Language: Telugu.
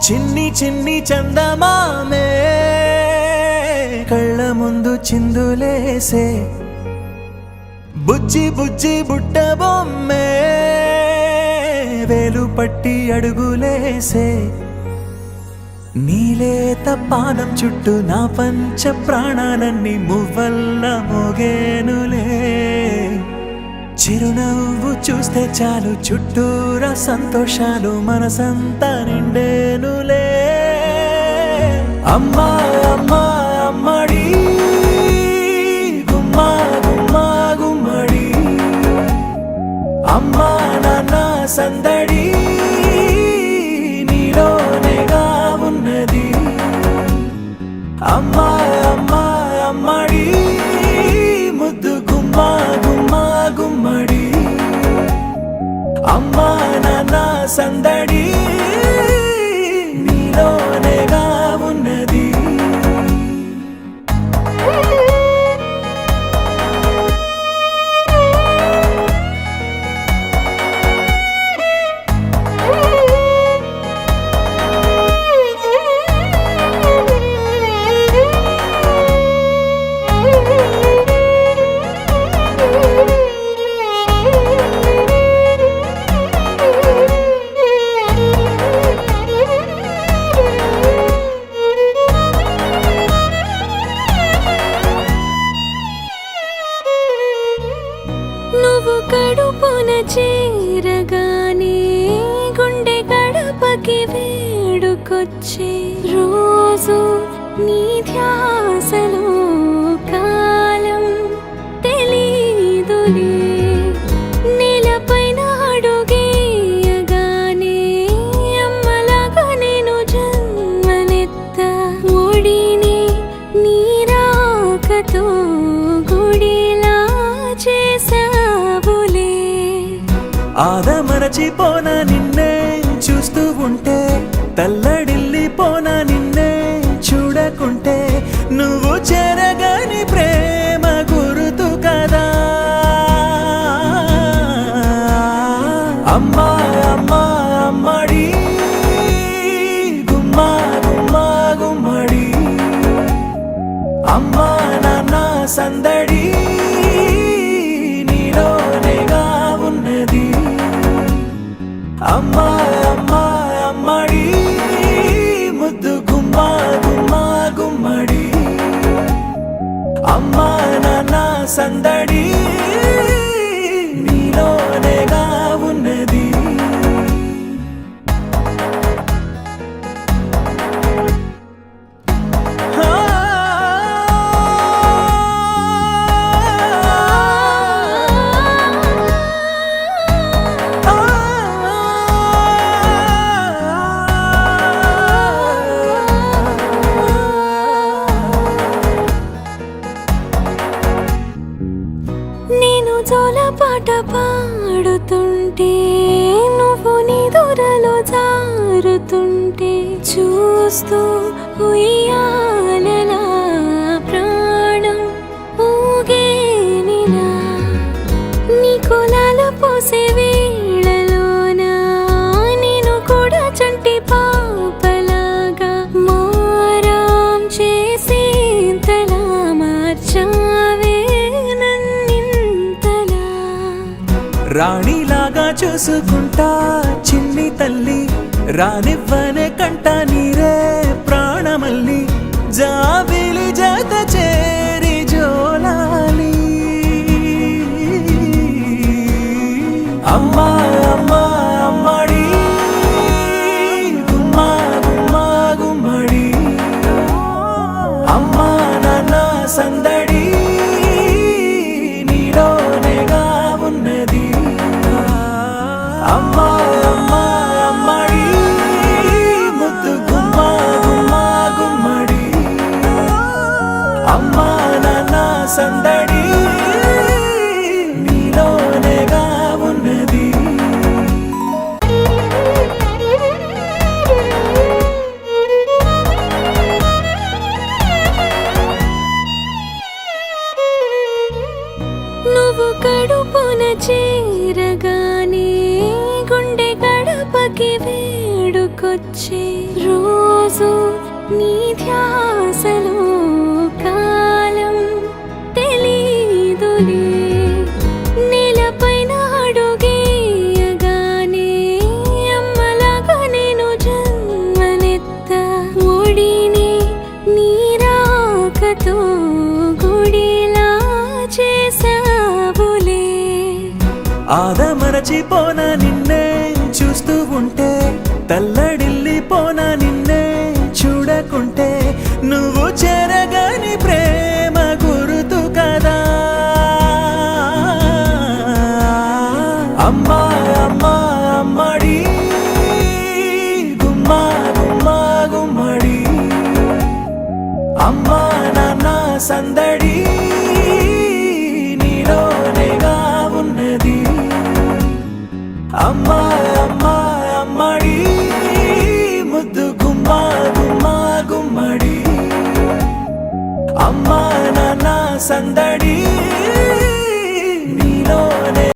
చిన్ని చిన్ని చందమామే కళ్ళ ముందు చిందులేసే బుజ్జి బుజ్జి బుట్ట బొమ్మే వేలు పట్టి అడుగులేసే నీలేత పాదం చుట్టూ నా పంచ ప్రాణాలన్నీ మువ్వల్ల మోగేనులే చిరునవ్వు చూస్తే చాలు చుట్టూరా సంతోషాలు మనసంతా నిండేనులే అమ్మా అమ్మా అమ్మడి గుమ్మా గుమ్మా గుమ్మడి అమ్మా నాన్న సందడి నీలోనేగా ఉన్నది అమ్మా అమ్మా అమ్మడి ముద్దు గుమ్మా గుమ్మా గుమ్మడి అమ్మా నాన్న సందడి నీలోనేగా ఉన్నది నువ్వు కడుపున చేరగానే గుండె గడపకి వేడుకొచ్చే రోజు నీ ధ్యాసలో కాలం తెలీదులే నేలపైన అడుగేయగానే అమ్మలాగా నేను జన్మనెత్త ఒడిని నీ రాకతో గుడిలా చేసావులే ఆదమరచిపోనా నిన్నే చూస్తూ ఉంటే తల్లడిల్లిపోనా నిన్నే చూడకుంటే నువ్వు చెరగని ప్రేమ గురుతు కదా అమ్మా అమ్మా అమ్మడి గుమ్మా గుమ్మా గుమ్మడి అమ్మా నాన్న సందడి నీలోనేగా ఉన్నది అమ్మా అమ్మా అమ్మడి ముద్దు గుమ్మా గుమ్మా గుమ్మడి అమ్మా నాన్న సందడి నీలోనేగా ఉన్నది నేను జోలపాట పాడుతుంటే నువ్వు నీ దూరలో జారుతుంటే చూస్తూ ఉయ్యాలలా ప్రాణం ఊగేనిలా నీ కులాలు పోసే వేళలోనా నేను కూడా చంటి పాపలాగా మారాం చేసేంతలా మార్చావే రాణిలాగా చూసుకుంటా చిన్ని తల్లి రానివ్వనే కంట నీరే ప్రాణమల్లి జాబిలి జత చేరి జోలాలి అమ్మా అమ్మా అమ్మడి గుమ్మా గుమ్మా గుమ్మడి అమ్మా నాన్న సందడి నీలోనేగా ఉన్నది అమ్మా అమ్మా అమ్మడి ముద్దు గుమ్మా గుమ్మా గుమ్మడి అమ్మా నాన్న సందడి నీలోనేగా ఉన్నది నువ్వు కడుపున చేరగానే గుండె గడపకి వేడుకొచ్చే గుర్తుకొచ్చే రోజు నీ ధ్యాసలో కాలం తెలీదులే నేలపైన అడుగేయగానే అమ్మలాగా నేను జన్మనెత్త ఒడిని నీ రాకతో గుడిలా చేసావులే ఆదమరచిపోన నిన్నే చూస్తూ ఉంటే తల్లడిల్లిపోన నిన్నే చూడకుంటే నువ్వు చెరగని ప్రేమ గుర్తు కదా అమ్మా అమ్మా అమ్మడి గుమ్మా గుమ్మా గుమ్మడి అమ్మా నాన్న సందడి నీలోనేగా ఉన్నది అమ్మా అమ్మా అమ్మడి ముద్దు గుమ్మా గుమ్మా గుమ్మడి అమ్మా నాన్న సందడి